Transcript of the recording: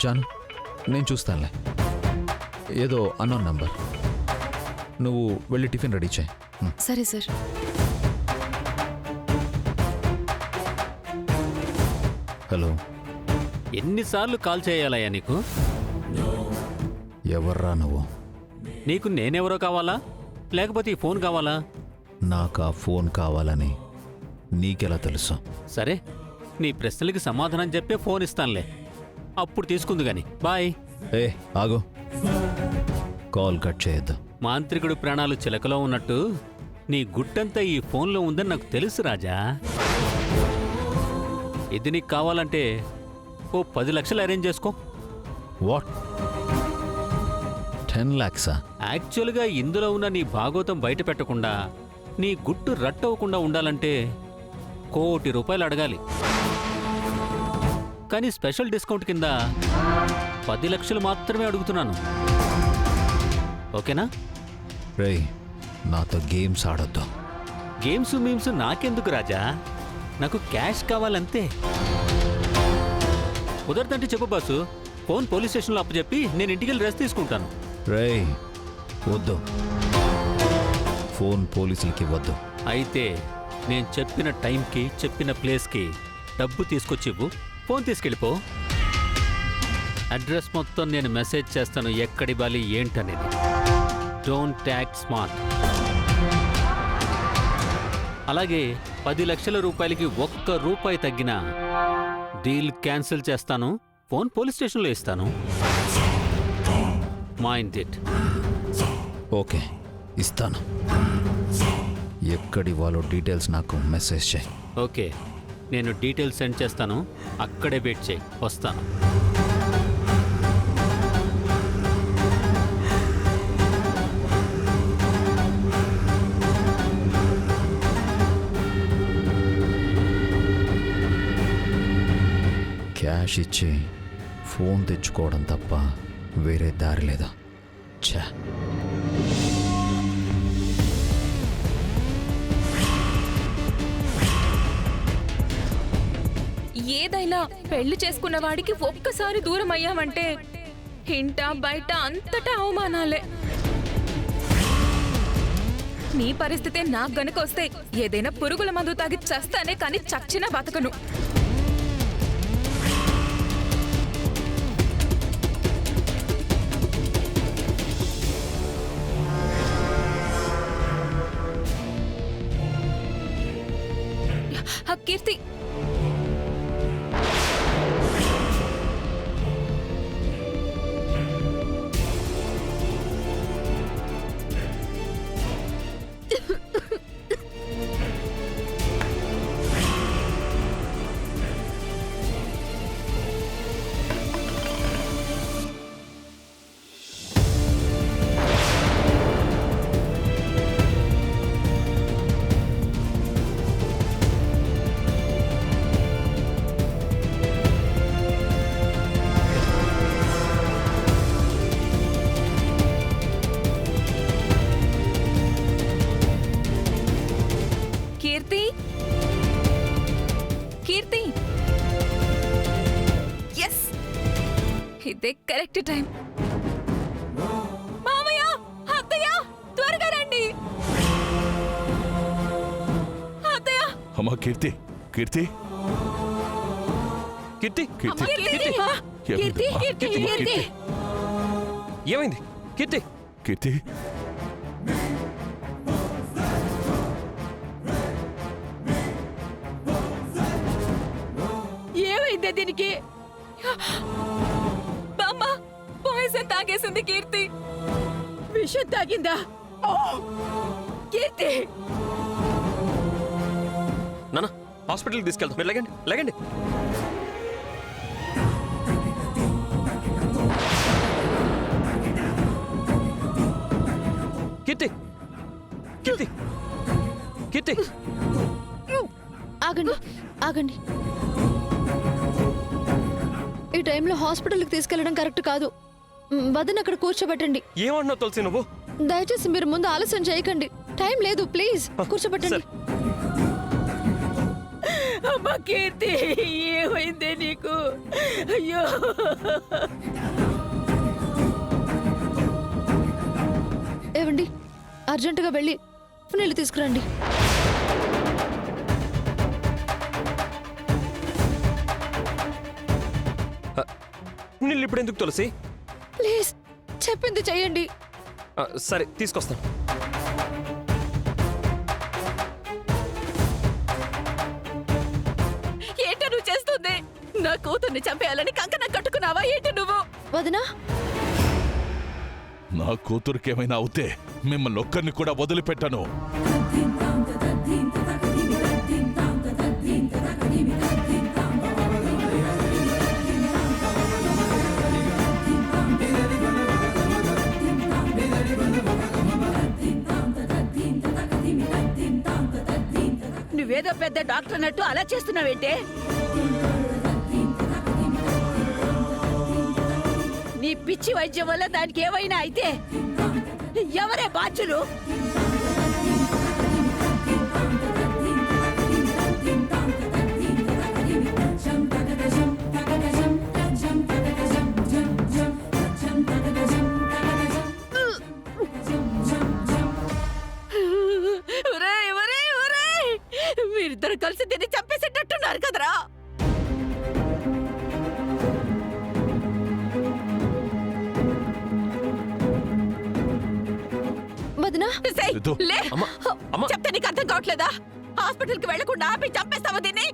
జాను, నేను చూస్తానులే. ఏదో unknown number. నువ్వు వెళ్ళి టిఫిన్ రెడీ చేయి. సరే సార్. హలో. ఎన్నిసార్లు కాల్ చేయాలయ్యా నీకు? ఎవర్రా నువ్వు? నీకు నేనెవరో కావాలా లేకపోతే ఈ ఫోన్ కావాలా? నాకు ఆ ఫోన్ కావాలని నీకెలా తెలుసు? సరే, నీ ప్రశ్నలకి సమాధానం చెప్పే ఫోన్ ఇస్తానులే, అప్పుడు తీసుకుంది గాని. బాయ్. ఏ ఆగు, కాల్ కట్ చేయొద్దు. మాంత్రికుడు ప్రాణాలు చిలకలో ఉన్నట్టు నీ గుట్టంతా ఈ ఫోన్లో ఉందని నాకు తెలుసు రాజా. ఇది నీకు కావాలంటే ఓ 10 లక్షలు అరేంజ్ చేసుకో. వాట్? 10 lakhs? యాక్చువల్గా ఇందులో ఉన్న నీ భాగోతం బయట పెట్టకుండా నీ గుట్టు రట్టవకుండా ఉండాలంటే ₹1 కోటి అడగాలి. కానీ స్పెషల్ డిస్కౌంట్ కింద 10 లక్షలు మాత్రమే అడుగుతున్నాను. ఓకేనా? రేయ్, నాతో గేమ్స్ ఆడొద్దు. గేమ్స్ మీమ్స్ నాకెందుకు రాజా, నాకు క్యాష్ కావాలంతే. కుదరదంటే చెప్పు బాసు, ఫోన్ పోలీస్ స్టేషన్లో అప్పచెప్పి నేను ఇంటికి వెళ్ళి రెస్ట్ తీసుకుంటాను. రేయ్ వద్దు, ఫోన్ పోలీసులకి ఇవ్వద్దు. అయితే నేను చెప్పిన టైంకి చెప్పిన ప్లేస్కి డబ్బు తీసుకొచ్చి ఇవ్వు, ఫోన్ తీసుకెళ్ళిపో. అడ్రస్ మొత్తం నేను మెసేజ్ చేస్తాను, ఎక్కడి బాలి ఏంటనేది. Don't act smart. అలాగే 10 లక్షల రూపాయలకి ₹1 తగ్గినా డీల్ క్యాన్సిల్ చేస్తాను, ఫోన్ పోలీస్ స్టేషన్లో ఇస్తాను. Mind it. ఓకే, ఇస్తాను. ఎక్కడి వాళ్ళో డీటెయిల్స్ నాకు మెసేజ్ చేయి. ఓకే, నేను డీటెయిల్స్ సెండ్ చేస్తాను, అక్కడే వెయిట్ చేయి, వస్తాను. క్యాష్ ఇచ్చి ఫోన్ తెచ్చుకోవడం తప్ప వేరే దారి లేదా? ఛా! ఏదైనా పెళ్లి చేసుకున్న వాడికి ఒక్కసారి దూరం అయ్యామంటే ఇంట బయట అంతటా అవమానాలే. నీ పరిస్థితే నాకు గనుక వస్తే ఏదైనా పురుగుల మందు తాగి చస్తానే కానీ చచ్చినా బతకను. కీర్తి, ఇదే కరెక్ట్ టైం. మామయ్య, అత్తయ్య, త్వరగా రండి. అత్తయ్య, అమ్మా కీర్తి కీర్తి కీర్తి కీర్తి కీర్తి, కీర్తి, కీర్తి. ఏమైంది కీర్తి? కీర్తి ఏమైందే దీనికి? బామ్మ, పాయిజన్ తాగేసింది కీర్తి. విషం తాగిందా? కీర్తి, నాన్న హాస్పిటల్కి తీసుకెళ్తాం. మీరు లేకండి, లేకండి. కీర్తి కీర్తి కీర్తి ఆగండి, ఆగండి. ఈ టైంలో హాస్పిటల్కి తీసుకెళ్లడం కరెక్ట్ కాదు. వదిన అక్కడ కూర్చోబెట్టండి. ఏమంటున్నావు తులసి నువ్వు? దయచేసి మీరు ముందు ఆలస్యం చేయకండి. టైం లేదు, ప్లీజ్ కూర్చోబెట్టండి. అమ్మా కీర్తి, ఏమైందే నీకు? అయ్యో, ఏవండి, అర్జెంటుగా వెళ్ళి నీళ్ళు తీసుకురండి. నీళ్ళు ఇప్పుడు ఎందుకు తులసి? ప్లీజ్ చెప్పింది చెయ్యండి. సరే తీసుకొస్తాను. ఏంటి నువ్వు చేస్తుంది? నా కూతుర్ని చంపేయాలని కంకణం కట్టుకున్నావా ఏంటి నువ్వు? వదినా, నా కూతురికేమైనా అవుతే మిమ్మల్ని ఒక్కరిని కూడా వదిలిపెట్టను. నువ్వేదో పెద్ద డాక్టర్ అన్నట్టు అలా చేస్తున్నావేంటే? నీ పిచ్చి వైద్యం వల్ల దానికి ఏమైనా అయితే ఎవరే బాధ్యులు? మీరిద్దరు కలిసి దీన్ని చంపేసేటట్టున్నారు కదరా? వదినా, ఇదో. లే, అమ్మా, అమ్మా. చెప్తే నీకు అర్థం కావట్లేదా? హాస్పిటల్ కి వెళ్లకుండా ఆపి చంపేస్తావా దీన్ని?